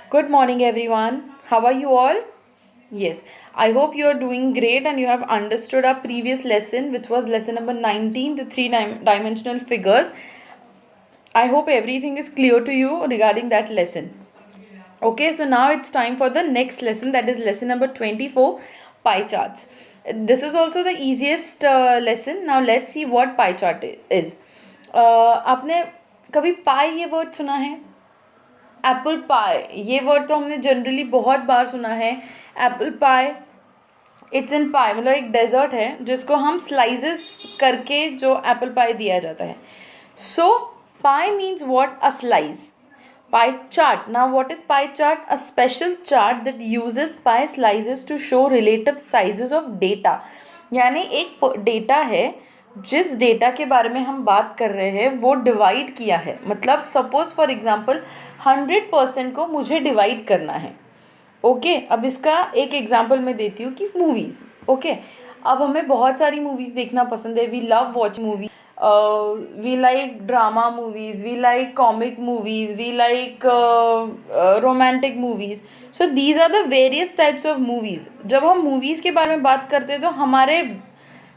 Good morning, everyone. How are you all? Yes, I hope you are doing great and you have understood our previous lesson, which was lesson number 19, the three dimensional figures. I hope everything is clear to you regarding that lesson. Okay, so now it's time for the next lesson, that is lesson number 24, pie charts. This is also the easiest lesson. Now let's see what pie chart is. आपने कभी पाई ये word सुना है? Apple pie, ये word तो हमने generally बहुत बार सुना है. एप्पल पाई, इट्स इन पाई, मतलब एक डेजर्ट है जिसको हम स्लाइसेस करके जो एप्पल पाई दिया जाता है. So pie means what? A slice. Pie chart. Now what is pie chart? A special chart that uses pie slices to show relative sizes of data. यानी एक डेटा है, जिस डेटा के बारे में हम बात कर रहे हैं वो डिवाइड किया है. मतलब सपोज फॉर एग्जांपल 100% को मुझे डिवाइड करना है. ओके, अब इसका एक एग्जांपल मैं देती हूँ कि मूवीज़. ओके, अब हमें बहुत सारी मूवीज़ देखना पसंद है. We love watch movie. We like drama movies, we like comic movies, we like romantic movies. So these are the various types of movies. जब हम movies के बारे में बात करते हैं तो हमारे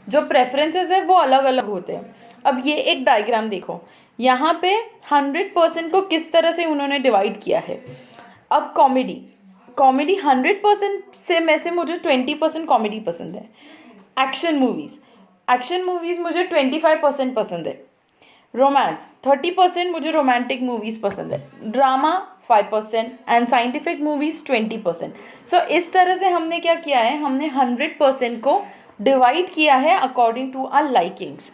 जो प्रेफरेंसेस है वो अलग अलग होते हैं. अब ये एक डायग्राम देखो, यहाँ पे 100% को किस तरह से उन्होंने डिवाइड किया है. अब कॉमेडी 100% से में से मुझे 20% कॉमेडी पसंद है. एक्शन मूवीज़ मुझे 25% पसंद है. रोमांस 30% मुझे रोमांटिक मूवीज़ पसंद है. Drama 5% and scientific movies 20%. सो इस तरह से हमने क्या किया है, हमने 100% को डिवाइड किया है according to our likings.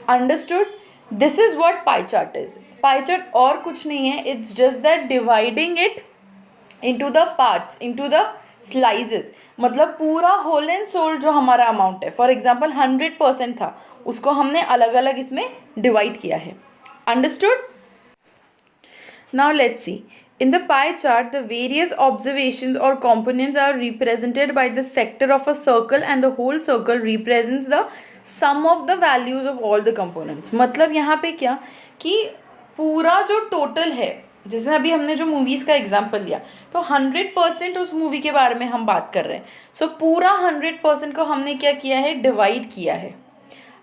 Understood? This is what pie chart is. Pie chart और कुछ नहीं है, it's just that dividing it into the parts, into the slices. मतलब पूरा होल एंड सोल जो हमारा अमाउंट है, फॉर एग्जाम्पल 100% था, उसको हमने अलग अलग इसमें डिवाइड किया है. Understood? Now let's C. In the pie chart, the various observations or components are represented by the sector of a circle and the whole circle represents the sum of the values of all the components. मतलब यहाँ पे क्या कि पूरा जो total है, जैसे अभी हमने जो मूवीज़ का एग्जाम्पल लिया, तो 100% उस मूवी के बारे में हम बात कर रहे हैं. सो पूरा 100% को हमने क्या किया है, डिवाइड किया है.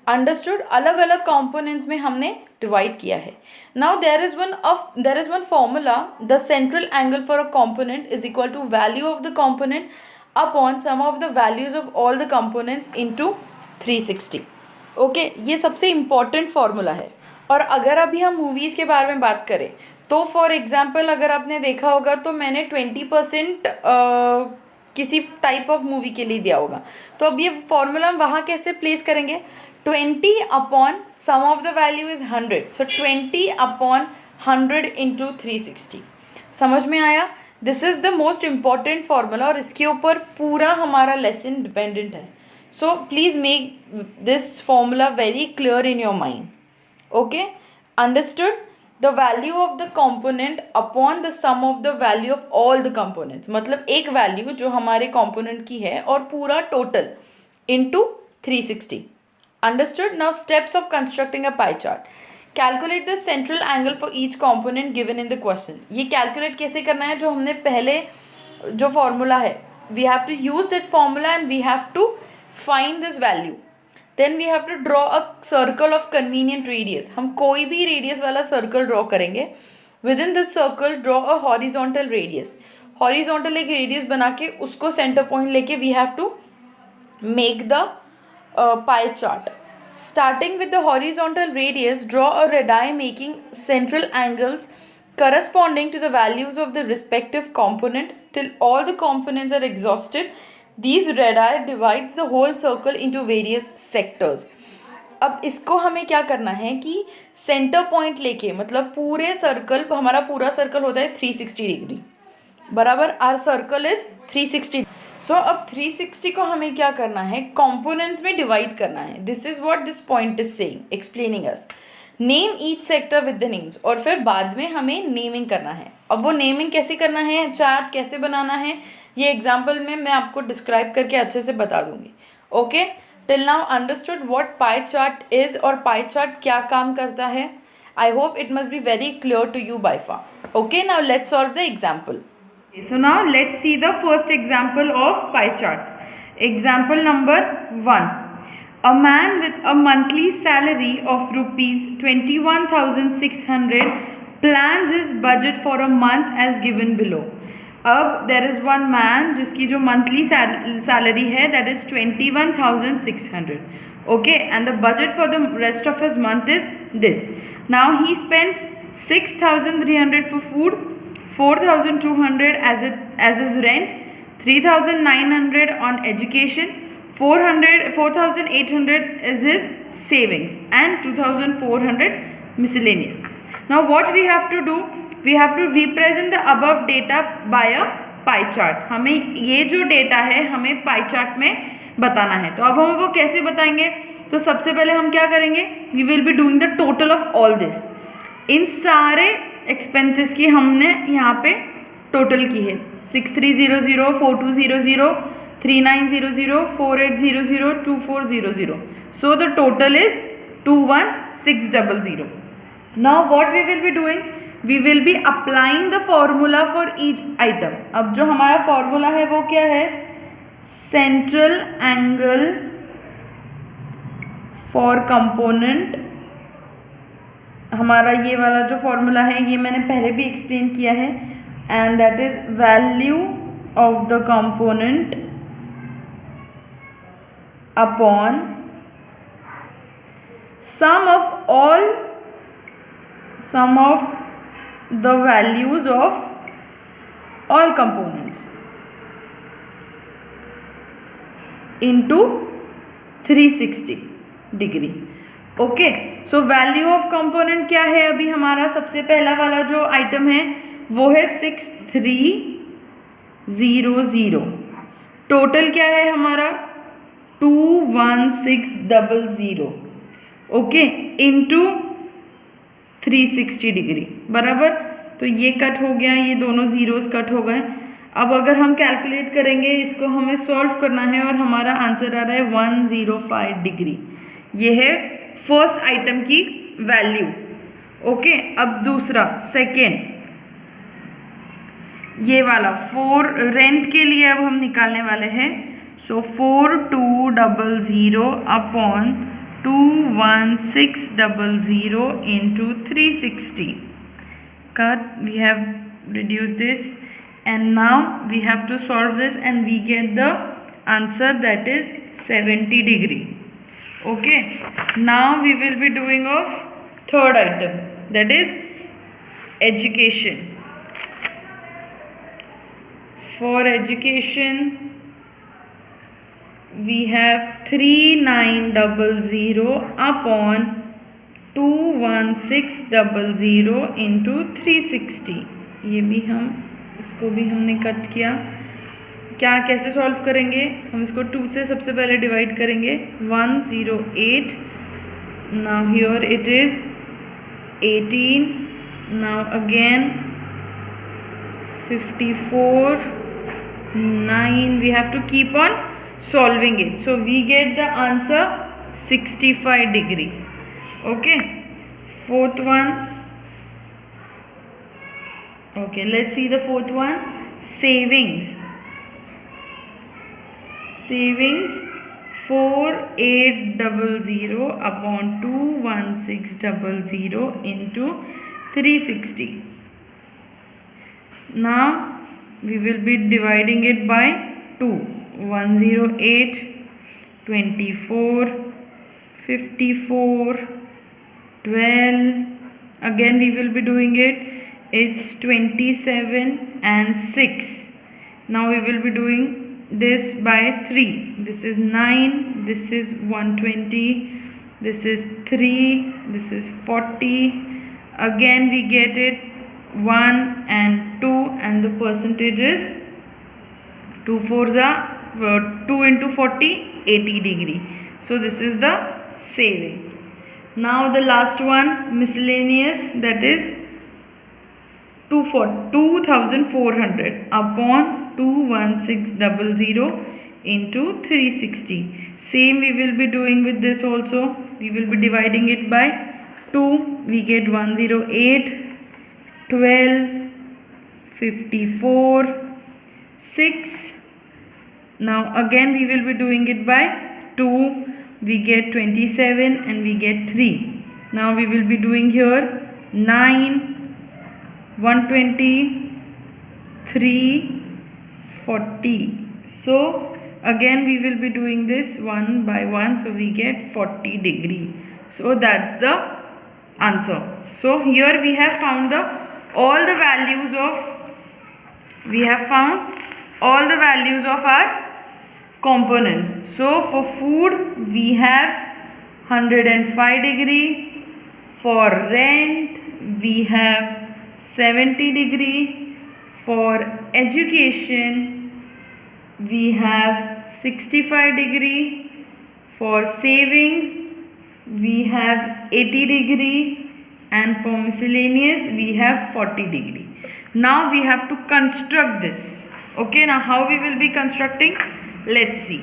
अंडरस्टूड? अलग अलग कंपोनेंट्स में हमने डिवाइड किया है. Now there is one formula. The central angle for a component is equal to value of the component upon sum of the values of all the components into 360. Okay, ये सबसे important formula है. और अगर अभी हम movies के बारे में बात करें तो फॉर एग्जाम्पल अगर आपने देखा होगा तो मैंने 20% किसी टाइप ऑफ मूवी के लिए दिया होगा. तो अब ये फॉर्मूला हम वहाँ कैसे प्लेस करेंगे? 20 upon sum of the value is 100. So 20 upon 100 into 360. समझ में आया? This is the most important formula और इसके ऊपर पूरा हमारा लेसन डिपेंडेंट है. So please make this formula very clear in your mind. Okay, understood? The value of the component upon the sum of the value of all the components. मतलब एक value जो हमारे कॉम्पोनेंट की है और पूरा total into 360. Understood? Now steps of constructing a pie chart. Calculate the central angle for each component given in the question. ये calculate कैसे करना है? जो हमने पहले जो फॉर्मूला है, we have to use that formula and we have to find this value. Then we have to draw a circle of convenient radius. हम कोई भी रेडियस वाला सर्कल ड्रॉ करेंगे. With in this circle draw a horizontal radius. Horizontal एक radius बना के उसको centre point लेके we have to make the pie chart. Starting with the horizontal radius, draw a radii making central angles corresponding to the values of the respective component till all the components are exhausted. These radii divides the whole circle into various sectors. अब इसको हमें क्या करना है कि centre point लेके, मतलब पूरे सर्कल, हमारा पूरा सर्कल होता है 360 डिग्री, बराबर. Are circle is 360. सो अब 360 को हमें क्या करना है, कंपोनेंट्स में डिवाइड करना है. This is what this point is saying, explaining us. Name each sector with the names. और फिर बाद में हमें नेमिंग करना है. अब वो नेमिंग कैसे करना है, चार्ट कैसे बनाना है, ये एग्जाम्पल में मैं आपको डिस्क्राइब करके अच्छे से बता दूंगी. Okay, till now understood what pie chart is और पाई चार्ट क्या काम करता है. I hope it must be very clear to you by far. Okay, now let's solve the example. So now let's see the first example of pie chart. Example number 1. A man with a monthly salary of rupees 21,600 plans his budget for a month as given below. अब there is one man जिसकी जो monthly salary है that is 21,600. Okay, and the budget for the rest of his month is this. Now he spends 6,300 for food, 4,200 as his rent, 3,900 on education, 4,800 is his savings, and 2,400 miscellaneous. Now what we have to do, we have to represent the above data by a pie chart. हमें ये जो data है हमें pie chart में बताना है. तो अब हम वो कैसे बताएंगे? तो सबसे पहले हम क्या करेंगे? We will be doing the total of all this. इन सारे एक्सपेंसेस की हमने यहाँ पे टोटल की है. 6300, 4200, 3900, 4800, 2400. So the total is 21600. Now what we will be doing? We will be applying the formula for each item. अब जो हमारा फॉर्मूला है वो क्या है? Central angle for component. हमारा ये वाला जो फॉर्मूला है ये मैंने पहले भी एक्सप्लेन किया है, and that is value of the component upon sum of the values of all components into 360 degree. Okay, so value of component क्या है? अभी हमारा सबसे पहला वाला जो आइटम है वो है 6300. टोटल क्या है हमारा? 21600. ओके, इनटू 360 डिग्री बराबर. तो ये कट हो गया, ये दोनों जीरोस कट हो गए. अब अगर हम कैलकुलेट करेंगे, इसको हमें सॉल्व करना है और हमारा आंसर आ रहा है 105 डिग्री. ये है फर्स्ट आइटम की वैल्यू. ओके, अब दूसरा सेकेंड ये वाला 4 रेंट के लिए अब हम निकालने वाले हैं. सो 4200 upon 21600 into 360. Cut. We have reduced this, and now we have to solve this, and we get the answer that is 70 degree. Okay, now we will be doing of third item, that is education. For education we have 3900 upon 21600 into 360. ये भी हम इसको भी हमने cut किया. क्या कैसे solve करेंगे? हम इसको 2 से सबसे पहले डिवाइड करेंगे. 108. Now here it is 18. Now again 54. 9. We have to keep on solving it. So we get the answer 65 degree. Okay, fourth one. Okay, let's see the fourth one. Savings 4800 upon 21600 into 360. Now we will be dividing it by 2. 108, 24, 54, 12. Again we will be doing it. It's 27 and 6. Now we will be doing this by 3. This is 9. This is 120. This is 3. This is 40. Again we get it 1 and 2, and the percentage is 2 4s are 2 into 40, 80 degree. So this is the saving. Now the last one, miscellaneous, that is 2400 upon 21600 into 360. Same we will be doing with this also. We will be dividing it by 2. We get 108, 12, 54, 6. Now again we will be doing it by 2. We get 27 and we get 3. Now we will be doing here 9, 120, 3, 40. So again we will be doing this one by one, so we get 40 degree. So that's the answer. So here we have found all the values of our components. So for food we have 105 degree, for rent we have 70 degree, for education we have 65 degree, for savings we have 80 degree, and for miscellaneous we have 40 degree. Now we have to construct this. Okay, now how we will be constructing? Let's see.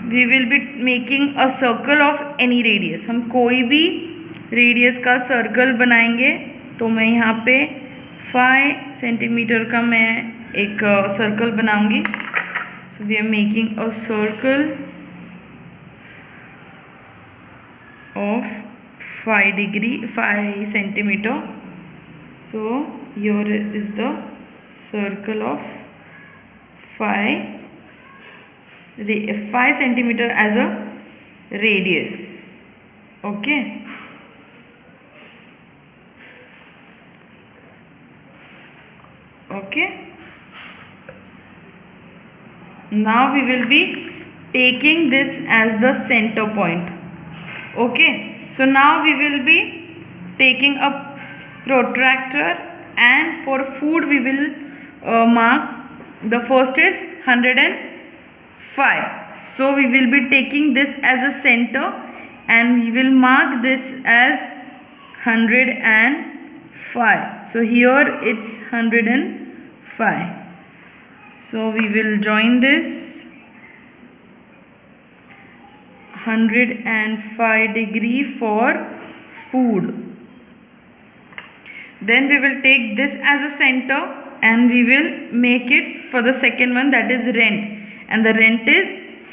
We will be making a circle of any radius. हम कोई भी radius का circle बनाएंगे. तो मैं यहाँ पे 5 centimetre का मैं एक सर्कल बनाऊंगी. So we are making a circle of 5 centimeter. So here is the circle of 5 centimeter as a radius. Okay. Now we will be taking this as the center point. Okay, so now we will be taking a protractor, and for food we will mark. The first is 105. So we will be taking this as a center and we will mark this as 105. So here it's 105. So we will join this 105 degree for food. Then we will take this as a center and we will make it for the second one, that is rent, and the rent is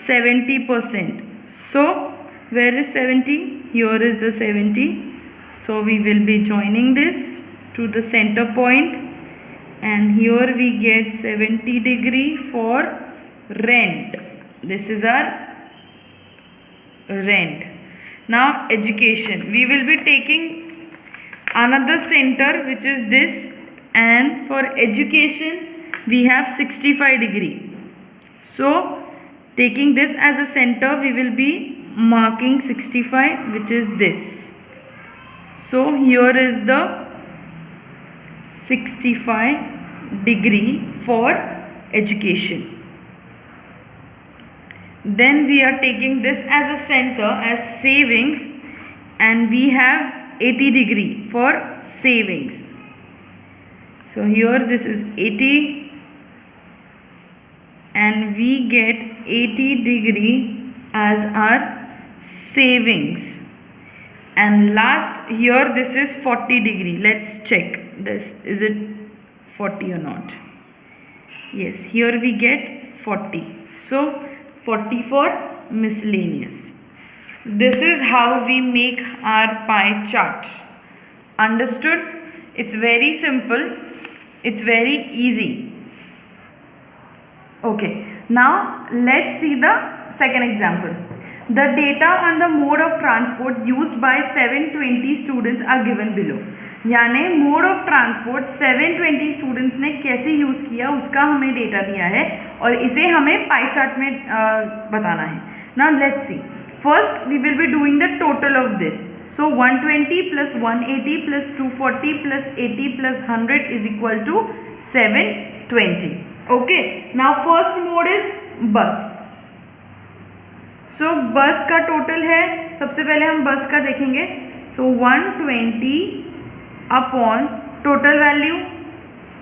70%. So where is 70? Here is the 70. So we will be joining this to the center point, and here we get 70 degree for rent. This is our rent. Now education, we will be taking another center which is this, and for education we have 65 degree. So taking this as a center we will be marking 65, which is this. So here is the 65 degree for education. Then we are taking this as a center as savings, and we have 80 degree for savings. So here this is 80 and we get 80 degree as our savings. And last, here this is 40 degree. Let's check this, is it 40 or not? Yes, here we get 40. So 40 for miscellaneous. This is how we make our pie chart. Understood? It's very simple. It's very easy. Okay, now let's see the second example. The data on the mode of transport used by 720 students are given below. यानी mode of transport 720 students ने कैसे use किया उसका हमें data दिया है और इसे हमें पाई चार्ट में बताना है. Now let's see. First we will be doing the total of this. So 120 plus 180 plus 240 plus 80 plus 100 is equal to 720. Okay, now first mode is bus. So बस का टोटल है, सबसे पहले हम बस का देखेंगे. सो 120 upon total value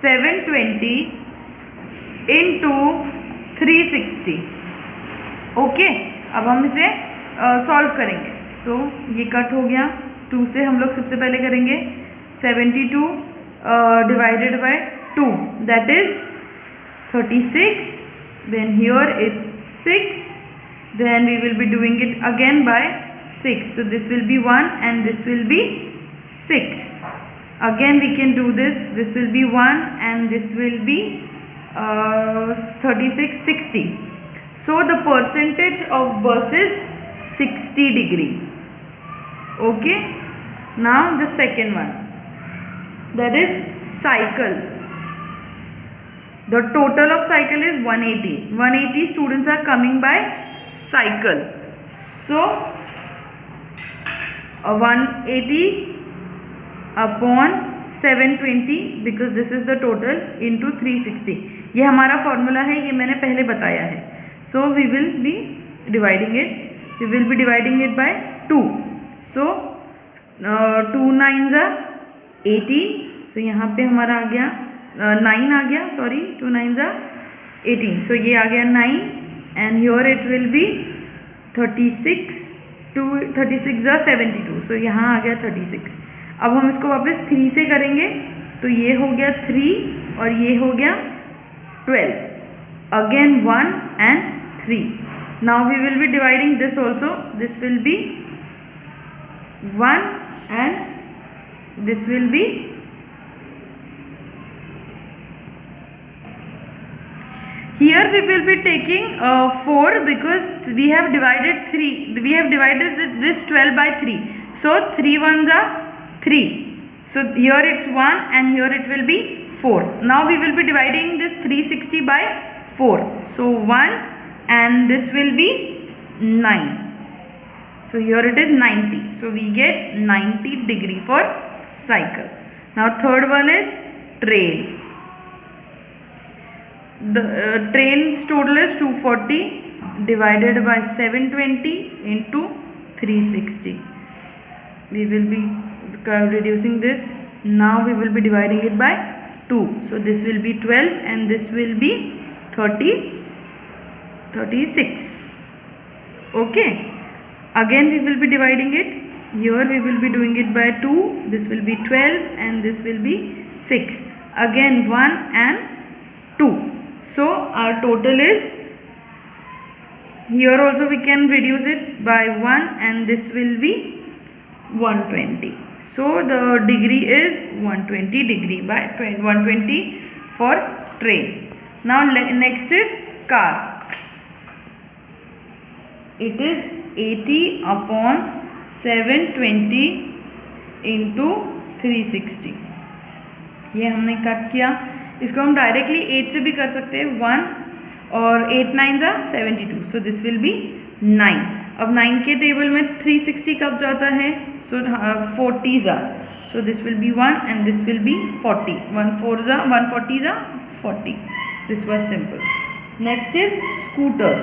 720 into 360. Okay, अब हम इसे सॉल्व करेंगे. सो ये कट हो गया. 2 से हम लोग सबसे पहले करेंगे 72 divided by 2, that is 36. Then here it's 6. Then we will be doing it again by 6. So this will be 1 and this will be 6. Again we can do this. This will be 1 and this will be 36, 60. So the percentage of bus is 60 degree. Okay. Now the second one, that is cycle. The total of cycle is 180. 180 students are coming by cycle. So 180 upon 720, because this is the total, into 360. ये हमारा formula है, ये मैंने पहले बताया है. So we will be dividing it. We will be dividing it by 2. So 2 9s are 18. So यहाँ पे हमारा आ गया 9 आ गया, सॉरी 2 9s are 18. So ये आ गया 9 and here it will be 36. 36 are 72. So यहाँ आ गया 36. अब हम इसको वापस 3 से करेंगे तो ये हो गया 3 और ये हो गया 12. Again 1 and 3. Now we will be dividing this also. This will be 1 and this will be here we will be taking 4 because we have divided 3. We have divided this 12 by 3. So 3 1s are 3. So here it's 1 and here it will be 4. Now we will be dividing this 360 by 4. So 1 and this will be 9. So here it is 90. So we get 90 degree for cycle. Now third one is train. The train's total is 240 divided by 720 into 360. We will be reducing this. Now we will be dividing it by 2. So this will be 12 and this will be 36. Okay. Again we will be dividing it. Here we will be doing it by 2. This will be 12 and this will be 6. Again 1 and 2. So our total is, here also we can reduce it by 1 and this will be 120. So the degree is 120 degree by 120 for train. Now next is car. It is 80 upon 720 into 360. ये हमने cut किया. इसको हम directly 8 से भी कर सकते हैं. 1 और 8 9s are 72. So this will B 9. अब 9 के टेबल में 360 कब जाता है? सो 40s are. So this will B 1 and this will B 40. 140s are 40. This was simple. Next is scooter.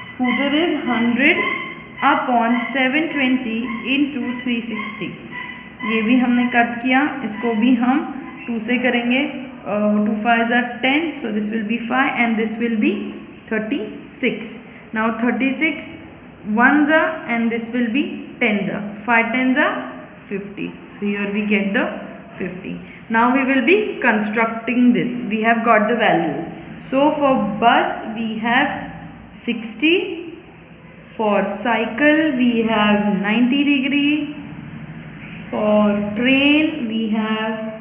Scooter is 100 upon 720 into 360. ये भी हमने कट किया. इसको भी हम 2 से करेंगे. 2 5s are 10. So this will be 5 and this will be 36. Now 36 1s are and this will be 10s are. 5 10s are 50. So here we get the 50. Now we will be constructing this. We have got the values. So for bus we have 60. For cycle we have 90 degree. For train we have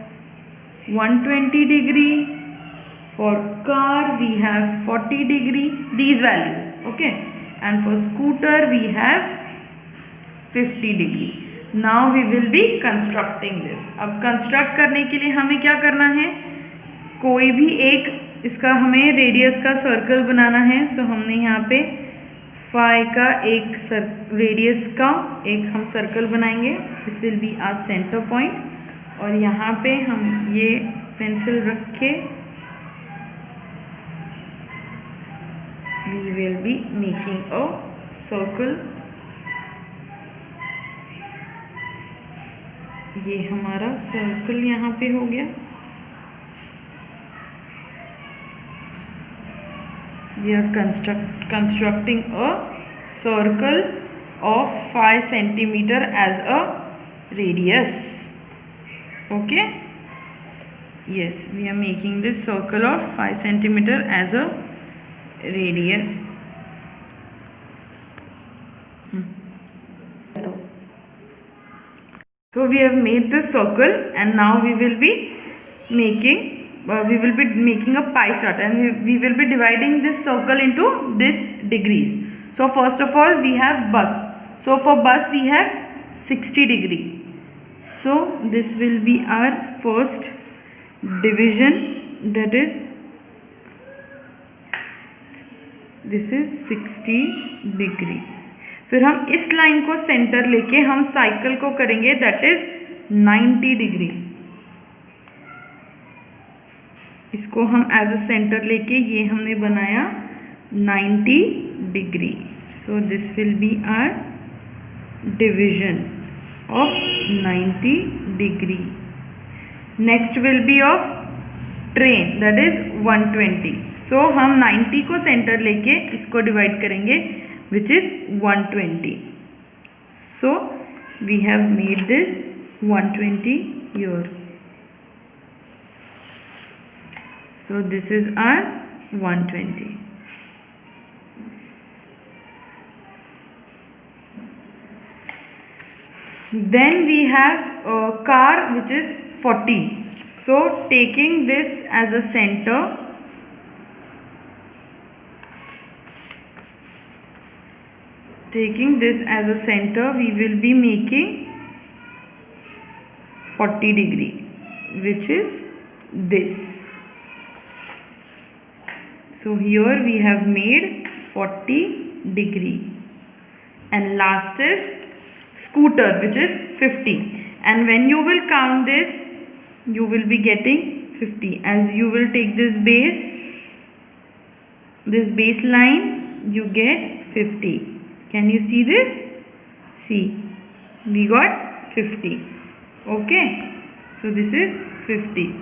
120 degree. For car we have 40 degree. These values. Okay. And for scooter we have 50 degree. Now we will be constructing this. अब construct करने के लिए हमें क्या करना है? कोई भी एक इसका हमें रेडियस का सर्कल बनाना है. सो हमने यहाँ पे फाई का एक रेडियस का एक हम सर्कल बनाएंगे. This will be our centre point. और यहाँ पे हम ये पेंसिल रख के we will be making a circle. ये हमारा सर्कल यहाँ पे हो गया. We are constructing a circle of 5 centimeter as a radius. Okay, yes, we are making this circle of 5 centimeter as a radius. So we have made the circle, and now we will be making a pie chart, and we will be dividing this circle into this degrees. So first of all we have bus. So for bus we have 60 degree. So this will be our first division, that is this is 60 degree. फिर हम इस line को centre लेके हम cycle को करेंगे, that is 90 degree. इसको हम एज अ सेंटर लेके ये हमने बनाया 90 degree. So this will be our division of 90 degree. Next will be of train, that is 120. So हम 90 को सेंटर लेके इसको डिवाइड करेंगे, which is 120. So we have made this 120 here. So this is our 120. Then we have a car which is 40. So taking this as a center, we will be making 40 degree, which is this. So here we have made 40 degree, and last is scooter, which is 50. And when you will count this, you will be getting 50, as you will take this baseline, you get 50. Can you see this? See, we got 50. Okay, so this is 50.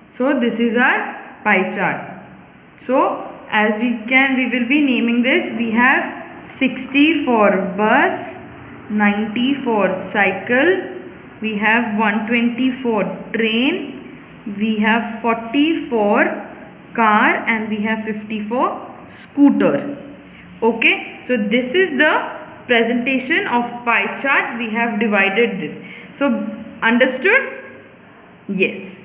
So this is our pie chart. So as we will be naming this. We have 60 for bus, 90 for cycle, we have 120 for train, we have 40 for car, and we have 50 for scooter. Okay, so this is the presentation of pie chart. We have divided this. So understood? Yes.